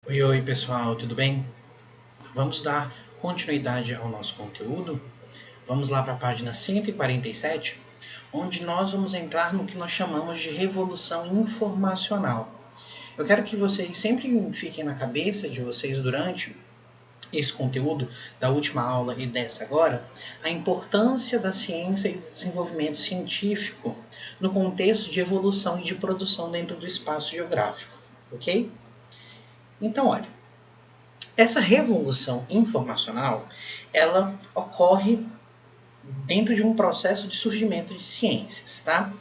Oi, oi pessoal, tudo bem? Vamos dar continuidade ao nosso conteúdo. Vamos lá para a página 147, onde nós vamos entrar no que nós chamamos de revolução informacional. Eu quero que vocês sempre fiquem na cabeça de vocês durante esse conteúdo, da última aula e dessa agora, a importância da ciência e do desenvolvimento científico no contexto de evolução e de produção dentro do espaço geográfico, ok? Então, olha, essa revolução informacional, ela ocorre dentro de um processo de surgimento de ciências, tá?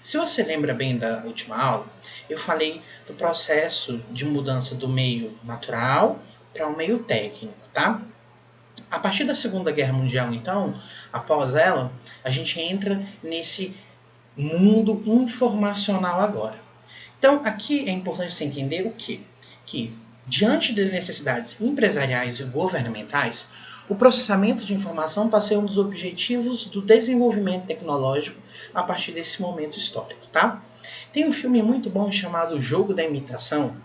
Se você lembra bem da última aula, eu falei do processo de mudança do meio natural para o meio técnico, tá? A partir da Segunda Guerra Mundial, então, após ela, a gente entra nesse mundo informacional agora. Então, aqui é importante você entender o quê? Que, diante de necessidades empresariais e governamentais, o processamento de informação passa a ser um dos objetivos do desenvolvimento tecnológico a partir desse momento histórico, tá? Tem um filme muito bom chamado O Jogo da Imitação,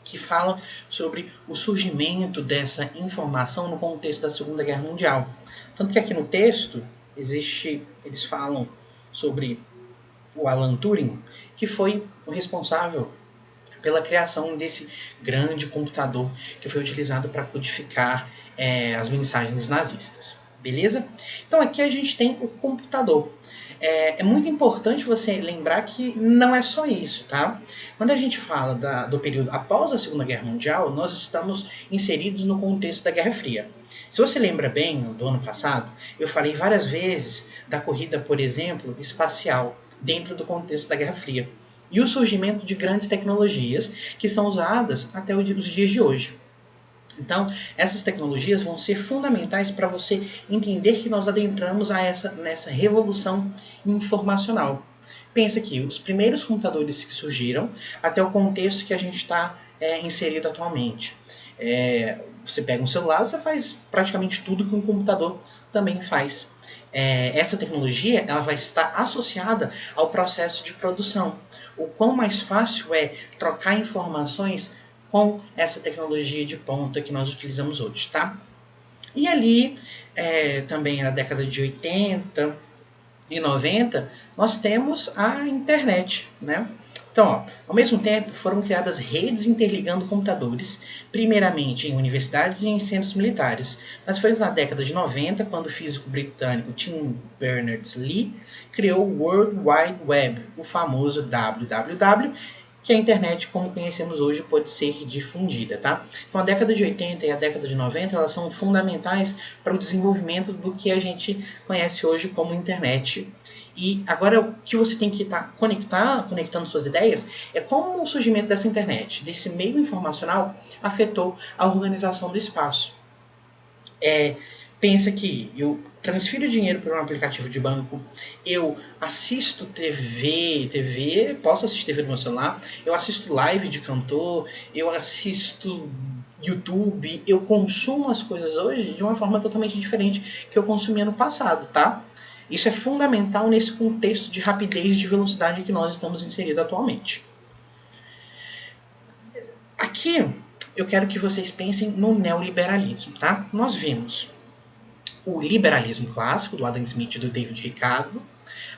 que fala sobre o surgimento dessa informação no contexto da Segunda Guerra Mundial. Tanto que aqui no texto eles falam sobre o Alan Turing, que foi o responsável pela criação desse grande computador que foi utilizado para codificar as mensagens nazistas. Beleza? Então aqui a gente tem o computador. É muito importante você lembrar que não é só isso, tá? Quando a gente fala do período após a Segunda Guerra Mundial, nós estamos inseridos no contexto da Guerra Fria. Se você lembra bem, do ano passado, eu falei várias vezes da corrida, por exemplo, espacial, dentro do contexto da Guerra Fria. E o surgimento de grandes tecnologias que são usadas até os dias de hoje. Então, essas tecnologias vão ser fundamentais para você entender que nós adentramos nessa revolução informacional. Pensa que os primeiros computadores que surgiram até o contexto que a gente está inserido atualmente. Você pega um celular, você faz praticamente tudo que um computador também faz. Essa tecnologia ela vai estar associada ao processo de produção. O quão mais fácil é trocar informações com essa tecnologia de ponta que nós utilizamos hoje, tá? E ali, também na década de 80 e 90, nós temos a internet, né? Então, ó, ao mesmo tempo, foram criadas redes interligando computadores, primeiramente em universidades e em centros militares. Mas foi na década de 90 quando o físico britânico Tim Berners-Lee criou o World Wide Web, o famoso WWW, que a internet, como conhecemos hoje, pode ser difundida, tá? Então, a década de 80 e a década de 90, elas são fundamentais para o desenvolvimento do que a gente conhece hoje como internet. E agora o que você tem que estar conectando suas ideias é como o surgimento dessa internet, desse meio informacional, afetou a organização do espaço. Pensa que eu transfiro dinheiro para um aplicativo de banco, eu assisto posso assistir TV no meu celular, eu assisto live de cantor, eu assisto YouTube, eu consumo as coisas hoje de uma forma totalmente diferente que eu consumia no passado, tá? Isso é fundamental nesse contexto de rapidez e de velocidade que nós estamos inseridos atualmente. Aqui eu quero que vocês pensem no neoliberalismo, tá? Nós vimos o liberalismo clássico, do Adam Smith e do David Ricardo,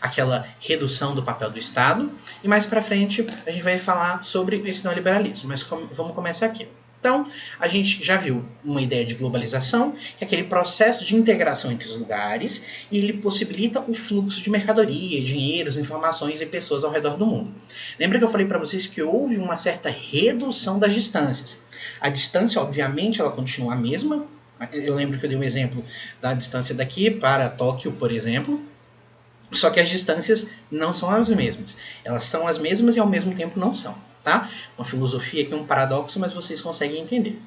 aquela redução do papel do Estado, e mais para frente a gente vai falar sobre esse neoliberalismo, mas vamos começar aqui. Então, a gente já viu uma ideia de globalização, que é aquele processo de integração entre os lugares, e ele possibilita o fluxo de mercadoria, dinheiros, informações e pessoas ao redor do mundo. Lembra que eu falei para vocês que houve uma certa redução das distâncias. A distância, obviamente, ela continua a mesma. Eu lembro que eu dei um exemplo da distância daqui para Tóquio, por exemplo, só que as distâncias não são as mesmas. Elas são as mesmas e ao mesmo tempo não são, tá? Uma filosofia aqui, um paradoxo, mas vocês conseguem entender.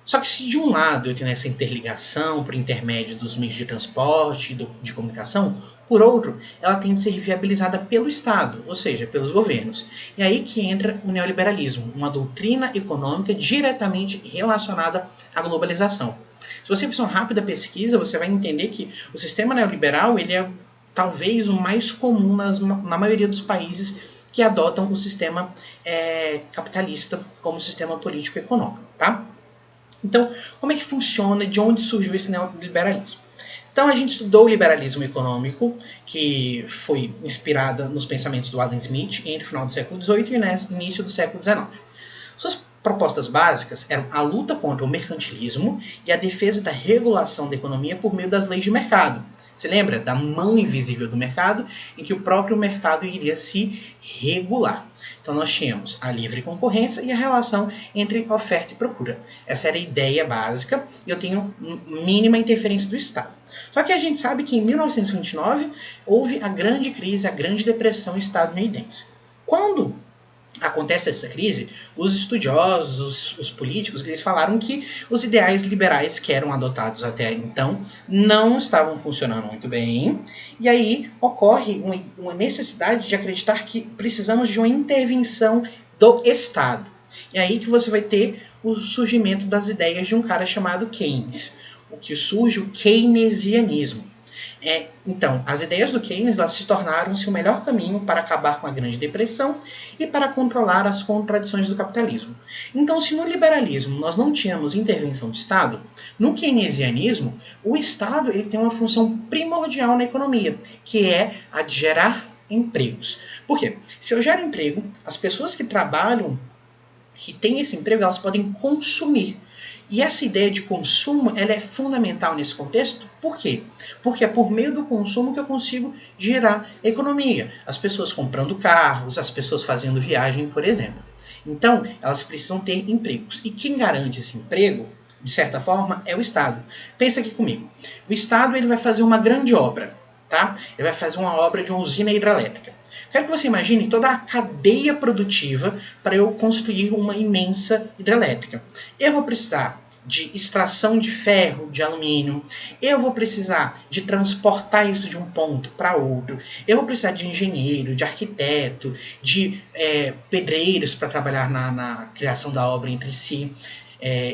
Só que se de um lado eu tenho essa interligação por intermédio dos meios de transporte e de comunicação, por outro, ela tem de ser viabilizada pelo Estado, ou seja, pelos governos. E aí que entra o neoliberalismo, uma doutrina econômica diretamente relacionada à globalização. Se você fizer uma rápida pesquisa, você vai entender que o sistema neoliberal ele é talvez o mais comum na maioria dos países que adotam o sistema capitalista como sistema político-econômico, tá? Então, como é que funciona, de onde surgiu esse neoliberalismo? Então, a gente estudou o liberalismo econômico, que foi inspirada nos pensamentos do Adam Smith entre o final do século XVIII e início do século XIX. Suas propostas básicas eram a luta contra o mercantilismo e a defesa da regulação da economia por meio das leis de mercado. Você lembra da mão invisível do mercado, em que o próprio mercado iria se regular? Então nós tínhamos a livre concorrência e a relação entre oferta e procura. Essa era a ideia básica e eu tenho mínima interferência do Estado. Só que a gente sabe que em 1929 houve a grande crise, a grande depressão estadunidense. Quando acontece essa crise, os estudiosos, os políticos, eles falaram que os ideais liberais que eram adotados até então não estavam funcionando muito bem, e aí ocorre uma necessidade de acreditar que precisamos de uma intervenção do Estado. E aí que você vai ter o surgimento das ideias de um cara chamado Keynes, o que surge o keynesianismo. Então, as ideias do Keynes se tornaram-se o melhor caminho para acabar com a Grande Depressão e para controlar as contradições do capitalismo. Então, se no liberalismo nós não tínhamos intervenção de Estado, no keynesianismo, o Estado ele tem uma função primordial na economia, que é a de gerar empregos. Por quê? Se eu gero emprego, as pessoas que trabalham, que têm esse emprego, elas podem consumir. E essa ideia de consumo ela é fundamental nesse contexto. Por quê? Porque é por meio do consumo que eu consigo gerar economia. As pessoas comprando carros, as pessoas fazendo viagem, por exemplo. Então, elas precisam ter empregos. E quem garante esse emprego, de certa forma, é o Estado. Pensa aqui comigo. O Estado ele vai fazer uma grande obra. Tá? Ele vai fazer uma obra de uma usina hidrelétrica. Quero que você imagine toda a cadeia produtiva para eu construir uma imensa hidrelétrica. Eu vou precisar de extração de ferro, de alumínio. Eu vou precisar de transportar isso de um ponto para outro. Eu vou precisar de engenheiro, de arquiteto, de pedreiros para trabalhar na criação da obra entre si.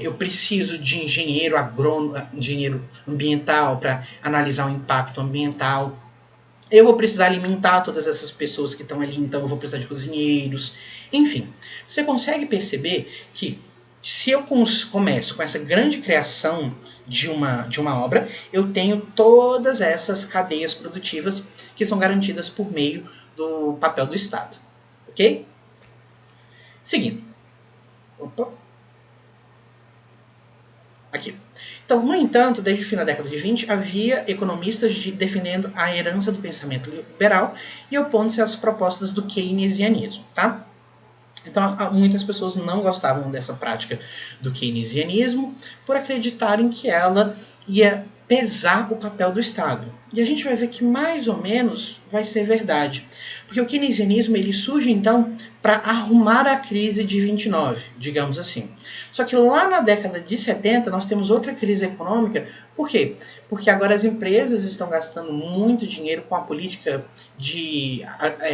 Eu preciso de engenheiro agrônomo, engenheiro ambiental para analisar o impacto ambiental. Eu vou precisar alimentar todas essas pessoas que estão ali, então eu vou precisar de cozinheiros. Enfim, você consegue perceber que se eu começo com essa grande criação de uma obra, eu tenho todas essas cadeias produtivas que são garantidas por meio do papel do Estado. Ok? Seguindo. Opa. Aqui. Então, no entanto, desde o fim da década de 20, havia economistas defendendo a herança do pensamento liberal e opondo-se às propostas do keynesianismo. Tá? Então, muitas pessoas não gostavam dessa prática do keynesianismo por acreditarem que ela ia pesar o papel do Estado. E a gente vai ver que mais ou menos vai ser verdade. Porque o keynesianismo ele surge então para arrumar a crise de 29, digamos assim. Só que lá na década de 70 nós temos outra crise econômica. Por quê? Porque agora as empresas estão gastando muito dinheiro com a política de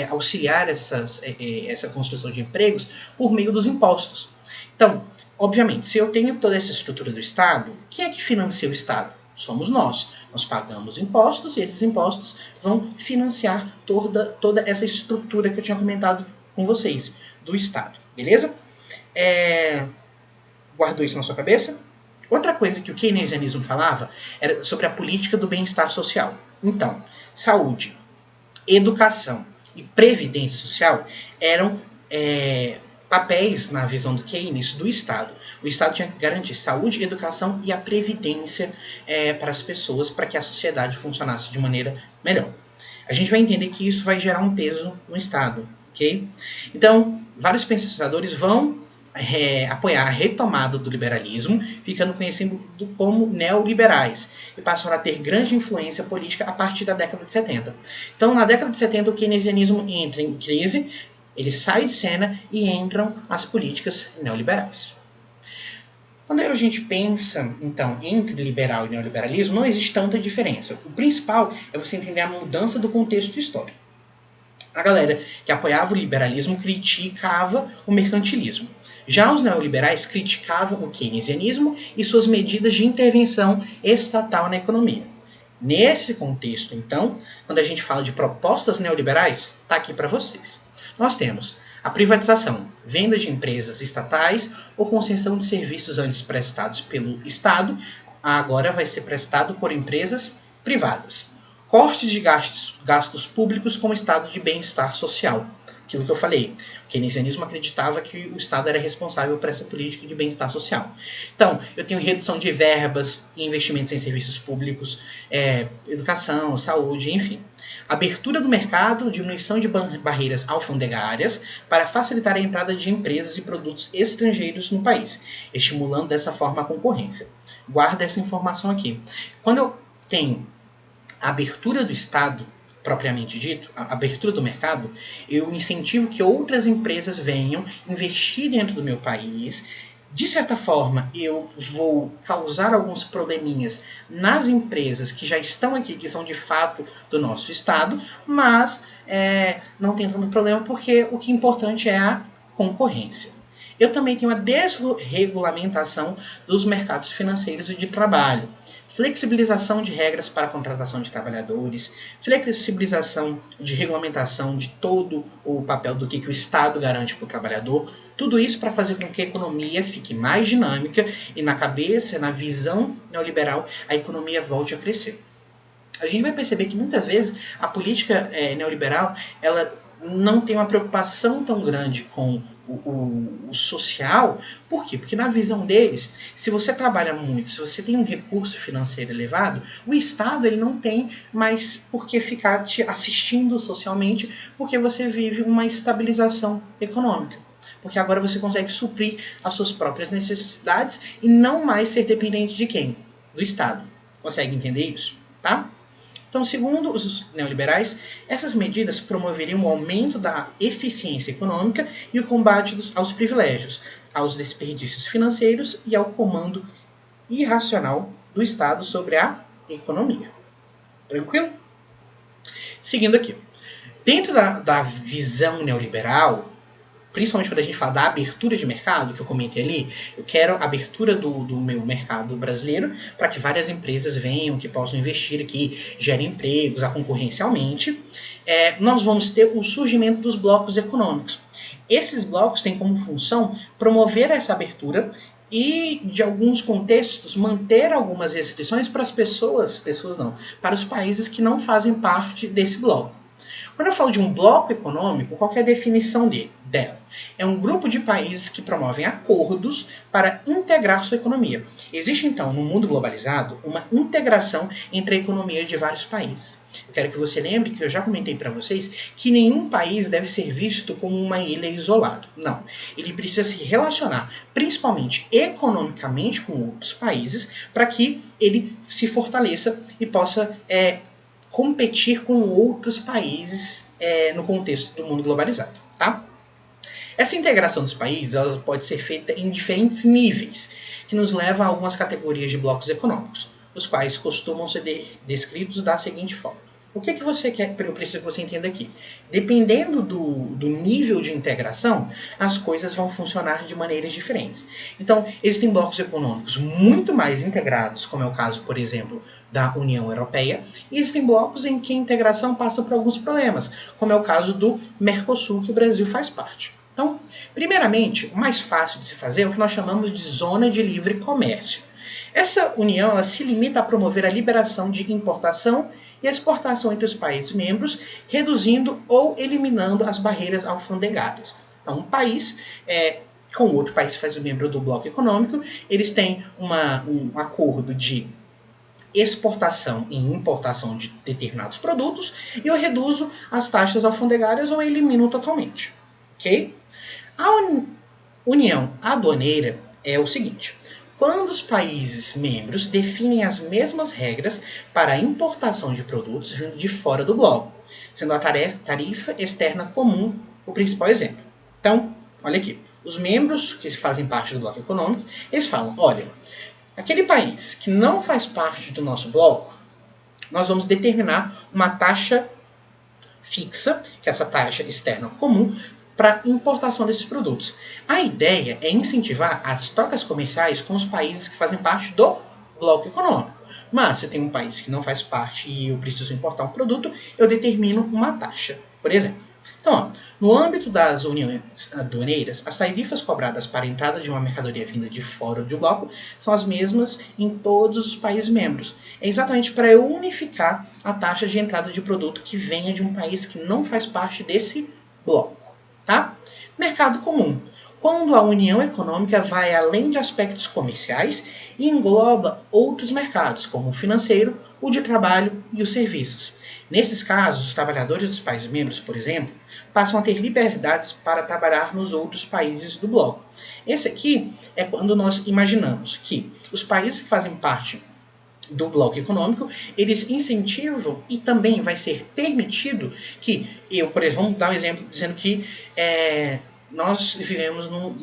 auxiliar essa construção de empregos por meio dos impostos. Então, obviamente, se eu tenho toda essa estrutura do Estado, quem é que financia o Estado? Somos nós. Nós pagamos impostos e esses impostos vão financiar toda essa estrutura que eu tinha comentado com vocês, do Estado. Beleza? Guardou isso na sua cabeça? Outra coisa que o keynesianismo falava era sobre a política do bem-estar social. Então, saúde, educação e previdência social eram papéis, na visão do Keynes, do Estado. O Estado tinha que garantir saúde, educação e a previdência para as pessoas, para que a sociedade funcionasse de maneira melhor. A gente vai entender que isso vai gerar um peso no Estado, ok? Então, vários pensadores vão apoiar a retomada do liberalismo, ficando conhecido como neoliberais, e passam a ter grande influência política a partir da década de 70. Então, na década de 70, o keynesianismo entra em crise, ele sai de cena e entram as políticas neoliberais. Quando a gente pensa, então, entre liberal e neoliberalismo, não existe tanta diferença. O principal é você entender a mudança do contexto histórico. A galera que apoiava o liberalismo criticava o mercantilismo. Já os neoliberais criticavam o keynesianismo e suas medidas de intervenção estatal na economia. Nesse contexto, então, quando a gente fala de propostas neoliberais, está aqui para vocês. Nós temos a privatização, venda de empresas estatais ou concessão de serviços antes prestados pelo Estado, agora vai ser prestado por empresas privadas. Cortes de gastos públicos com o estado de bem-estar social. Aquilo que eu falei, o keynesianismo acreditava que o Estado era responsável por essa política de bem-estar social. Então, eu tenho redução de verbas e investimentos em serviços públicos, educação, saúde, enfim. Abertura do mercado, diminuição de barreiras alfandegárias para facilitar a entrada de empresas e produtos estrangeiros no país, estimulando dessa forma a concorrência. Guarda essa informação aqui. Quando eu tenho a abertura do Estado, propriamente dito, a abertura do mercado, eu incentivo que outras empresas venham investir dentro do meu país. De certa forma, eu vou causar alguns probleminhas nas empresas que já estão aqui, que são de fato do nosso estado, mas não tem tanto problema porque o que é importante é a concorrência. Eu também tenho a desregulamentação dos mercados financeiros e de trabalho. Flexibilização de regras para a contratação de trabalhadores, flexibilização de regulamentação de todo o papel do que o Estado garante para o trabalhador, tudo isso para fazer com que a economia fique mais dinâmica e na cabeça, na visão neoliberal, a economia volte a crescer. A gente vai perceber que muitas vezes a política neoliberal ela não tem uma preocupação tão grande com o social. Por quê? Porque na visão deles, se você trabalha muito, se você tem um recurso financeiro elevado, o Estado ele não tem mais por que ficar te assistindo socialmente, porque você vive uma estabilização econômica. Porque agora você consegue suprir as suas próprias necessidades e não mais ser dependente de quem? Do Estado. Consegue entender isso? Tá? Então, segundo os neoliberais, essas medidas promoveriam o aumento da eficiência econômica e o combate aos privilégios, aos desperdícios financeiros e ao comando irracional do Estado sobre a economia. Tranquilo? Seguindo aqui. Dentro da visão neoliberal, principalmente quando a gente fala da abertura de mercado, que eu comentei ali, eu quero a abertura do meu mercado brasileiro para que várias empresas venham, que possam investir aqui, gerem empregos, a concorrência aumente. Nós vamos ter o surgimento dos blocos econômicos. Esses blocos têm como função promover essa abertura e, de alguns contextos, manter algumas restrições para as para os países que não fazem parte desse bloco. Quando eu falo de um bloco econômico, qual é a definição dela? É um grupo de países que promovem acordos para integrar sua economia. Existe, então, no mundo globalizado, uma integração entre a economia de vários países. Eu quero que você lembre que eu já comentei para vocês que nenhum país deve ser visto como uma ilha isolada. Não. Ele precisa se relacionar, principalmente economicamente, com outros países, para que ele se fortaleça e possa competir com outros países no contexto do mundo globalizado, tá? Essa integração dos países ela pode ser feita em diferentes níveis, que nos leva a algumas categorias de blocos econômicos, os quais costumam ser descritos da seguinte forma. O que você quer? Eu preciso que você entenda aqui. Dependendo do nível de integração, as coisas vão funcionar de maneiras diferentes. Então, existem blocos econômicos muito mais integrados, como é o caso, por exemplo, da União Europeia, e existem blocos em que a integração passa por alguns problemas, como é o caso do Mercosul, que o Brasil faz parte. Então, primeiramente, o mais fácil de se fazer é o que nós chamamos de zona de livre comércio. Essa união ela se limita a promover a liberação de importação e exportação entre os países membros, reduzindo ou eliminando as barreiras alfandegárias. Então, um país com outro país que faz membro do bloco econômico, eles têm um acordo de exportação e importação de determinados produtos e eu reduzo as taxas alfandegárias ou elimino totalmente. Ok? A união aduaneira é o seguinte: quando os países membros definem as mesmas regras para a importação de produtos vindo de fora do bloco, sendo a tarifa externa comum o principal exemplo. Então, olha aqui, os membros que fazem parte do bloco econômico, eles falam, olha, aquele país que não faz parte do nosso bloco, nós vamos determinar uma taxa fixa, que é essa taxa externa comum, para importação desses produtos. A ideia é incentivar as trocas comerciais com os países que fazem parte do bloco econômico. Mas se tem um país que não faz parte e eu preciso importar um produto, eu determino uma taxa. Por exemplo, Então, ó, no âmbito das uniões aduaneiras, as tarifas cobradas para a entrada de uma mercadoria vinda de fora do bloco são as mesmas em todos os países membros. É exatamente para unificar a taxa de entrada de produto que venha de um país que não faz parte desse bloco. Tá? Mercado comum. Quando a união econômica vai além de aspectos comerciais e engloba outros mercados, como o financeiro, o de trabalho e os serviços. Nesses casos, os trabalhadores dos países membros, por exemplo, passam a ter liberdades para trabalhar nos outros países do bloco. Esse aqui é quando nós imaginamos que os países que fazem parte do bloco econômico, eles incentivam e também vai ser permitido que eu, por exemplo, vamos dar um exemplo dizendo que nós vivemos num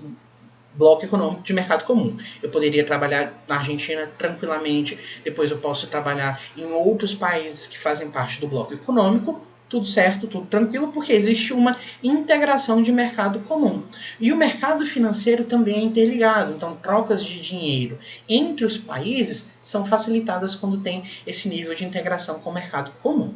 bloco econômico de mercado comum. Eu poderia trabalhar na Argentina tranquilamente, depois eu posso trabalhar em outros países que fazem parte do bloco econômico, tudo certo, tudo tranquilo, porque existe uma integração de mercado comum. E o mercado financeiro também é interligado, então trocas de dinheiro entre os países são facilitadas quando tem esse nível de integração com o mercado comum.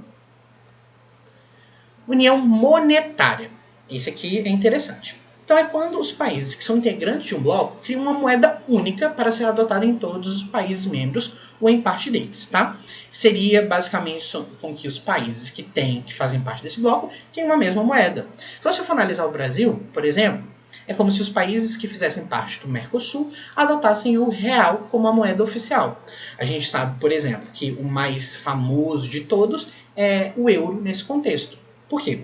União monetária. Esse aqui é interessante. Então é quando os países que são integrantes de um bloco criam uma moeda única para ser adotada em todos os países membros ou em parte deles, tá? Seria basicamente com que os países que fazem parte desse bloco tenham uma mesma moeda. Se você for analisar o Brasil, por exemplo, é como se os países que fizessem parte do Mercosul adotassem o real como a moeda oficial. A gente sabe, por exemplo, que o mais famoso de todos é o euro nesse contexto. Por quê?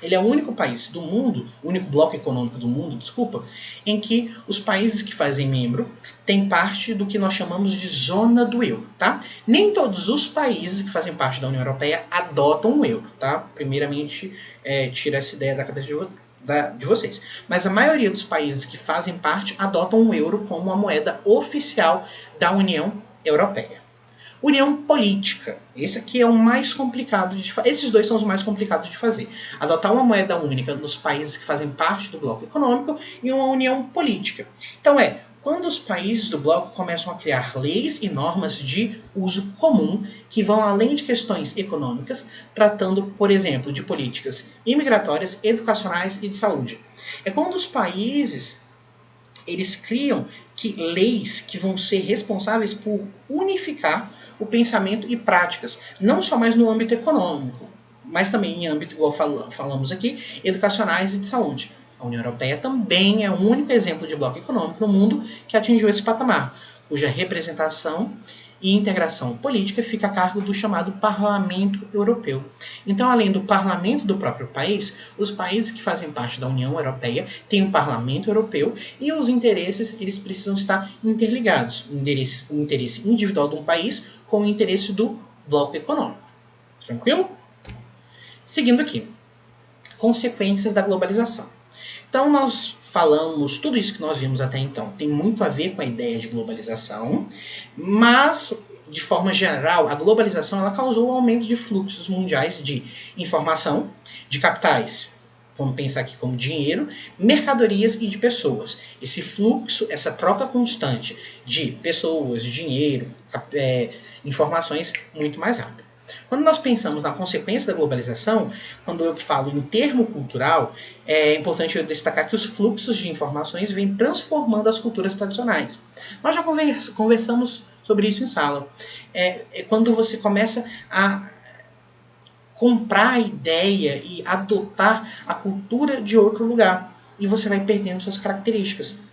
Ele é o único país do mundo, o único bloco econômico do mundo, desculpa, em que os países que fazem membro têm parte do que nós chamamos de zona do euro, tá? Nem todos os países que fazem parte da União Europeia adotam o euro, tá? Primeiramente, tira essa ideia da cabeça de vocês. Mas a maioria dos países que fazem parte adotam o euro como a moeda oficial da União Europeia. União política. Esse aqui é o mais complicado de fazer. Esses dois são os mais complicados de fazer. Adotar uma moeda única nos países que fazem parte do bloco econômico e uma união política. Então quando os países do bloco começam a criar leis e normas de uso comum que vão além de questões econômicas, tratando, por exemplo, de políticas imigratórias, educacionais e de saúde. É quando os países eles criam leis que vão ser responsáveis por unificar o pensamento e práticas, não só mais no âmbito econômico, mas também em âmbito, igual falamos aqui, educacionais e de saúde. A União Europeia também é o único exemplo de bloco econômico no mundo que atingiu esse patamar, cuja representação e integração política fica a cargo do chamado Parlamento Europeu. Então, além do parlamento do próprio país, os países que fazem parte da União Europeia têm um Parlamento Europeu e os interesses eles precisam estar interligados. O interesse individual de um país com o interesse do bloco econômico. Tranquilo? Seguindo aqui. Consequências da globalização. Então, nós falamos, tudo isso que nós vimos até então tem muito a ver com a ideia de globalização, mas, de forma geral, a globalização ela causou um aumento de fluxos mundiais de informação, de capitais, vamos pensar aqui como dinheiro, mercadorias e de pessoas. Esse fluxo, essa troca constante de pessoas, de dinheiro, informações muito mais rápida. Quando nós pensamos na consequência da globalização, quando eu falo em termo cultural, é importante eu destacar que os fluxos de informações vêm transformando as culturas tradicionais. Nós já conversamos sobre isso em sala. Quando você começa a comprar a ideia e adotar a cultura de outro lugar, e você vai perdendo suas características.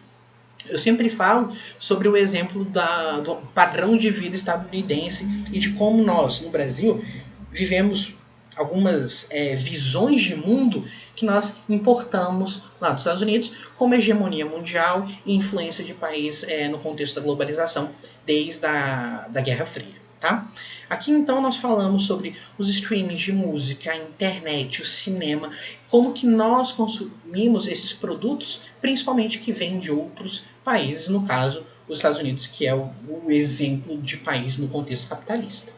Eu sempre falo sobre o exemplo do padrão de vida estadunidense e de como nós, no Brasil, vivemos algumas visões de mundo que nós importamos lá dos Estados Unidos como hegemonia mundial e influência de país no contexto da globalização desde da Guerra Fria. Tá? Aqui então nós falamos sobre os streamings de música, a internet, o cinema, como que nós consumimos esses produtos, principalmente que vêm de outros países, no caso os Estados Unidos, que é o exemplo de país no contexto capitalista.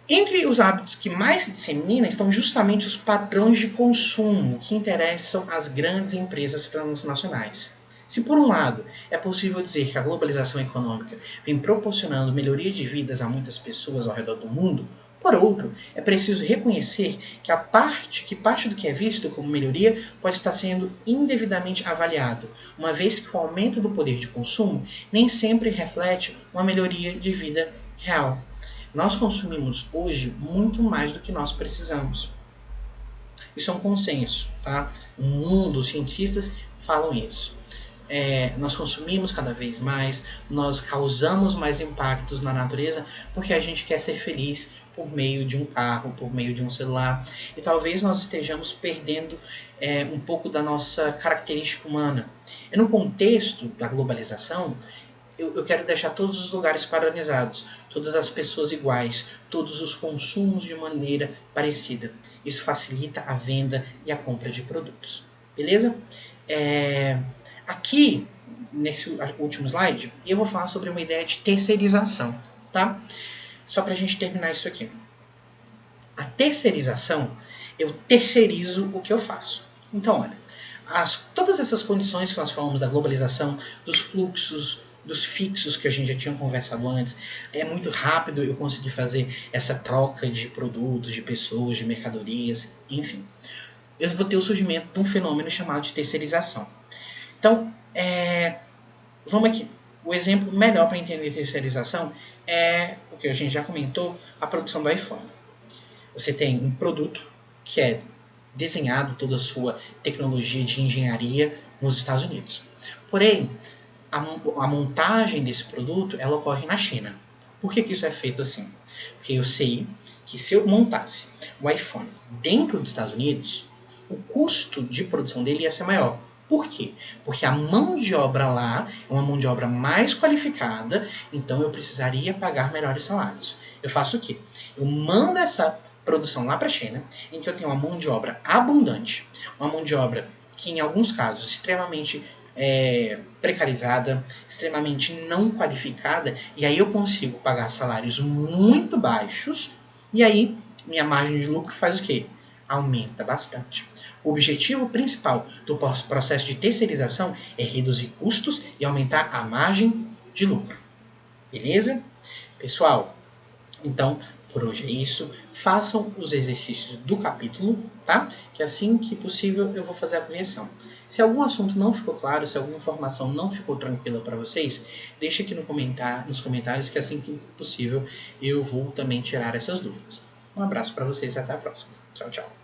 Entre os hábitos que mais se disseminam estão justamente os padrões de consumo que interessam as grandes empresas transnacionais. Se por um lado é possível dizer que a globalização econômica vem proporcionando melhoria de vidas a muitas pessoas ao redor do mundo, Por outro, é preciso reconhecer que parte do que é visto como melhoria pode estar sendo indevidamente avaliado, uma vez que o aumento do poder de consumo nem sempre reflete uma melhoria de vida real. Nós consumimos hoje muito mais do que nós precisamos. Isso é um consenso, tá? O mundo, os cientistas falam isso. Nós consumimos cada vez mais, nós causamos mais impactos na natureza porque a gente quer ser feliz por meio de um carro, por meio de um celular. E talvez nós estejamos perdendo um pouco da nossa característica humana. E no contexto da globalização, eu quero deixar todos os lugares padronizados, todas as pessoas iguais, todos os consumos de maneira parecida. Isso facilita a venda e a compra de produtos. Beleza? Aqui, nesse último slide, eu vou falar sobre uma ideia de terceirização, tá? Só para a gente terminar isso aqui. A terceirização, eu terceirizo o que eu faço. Então, olha, todas essas condições que nós falamos da globalização, dos fluxos, dos fixos que a gente já tinha conversado antes, é muito rápido eu conseguir fazer essa troca de produtos, de pessoas, de mercadorias, enfim. Eu vou ter o surgimento de um fenômeno chamado de terceirização. Então, vamos aqui. O exemplo melhor para entender terceirização é o que a gente já comentou, a produção do iPhone. Você tem um produto que é desenhado, toda a sua tecnologia de engenharia nos Estados Unidos. Porém, a montagem desse produto ela ocorre na China. Por que isso é feito assim? Porque eu sei que se eu montasse o iPhone dentro dos Estados Unidos, o custo de produção dele ia ser maior. Por quê? Porque a mão de obra lá é uma mão de obra mais qualificada, então eu precisaria pagar melhores salários. Eu faço o quê? Eu mando essa produção lá para a China, em que eu tenho uma mão de obra abundante, uma mão de obra que em alguns casos extremamente precarizada, extremamente não qualificada, e aí eu consigo pagar salários muito baixos, e aí minha margem de lucro faz o quê? Aumenta bastante. O objetivo principal do processo de terceirização é reduzir custos e aumentar a margem de lucro. Beleza? Pessoal, então, por hoje é isso. Façam os exercícios do capítulo, tá? Que assim que possível eu vou fazer a correção. Se algum assunto não ficou claro, se alguma informação não ficou tranquila para vocês, deixe aqui nos comentários que assim que possível eu vou também tirar essas dúvidas. Um abraço para vocês e até a próxima. Tchau, tchau.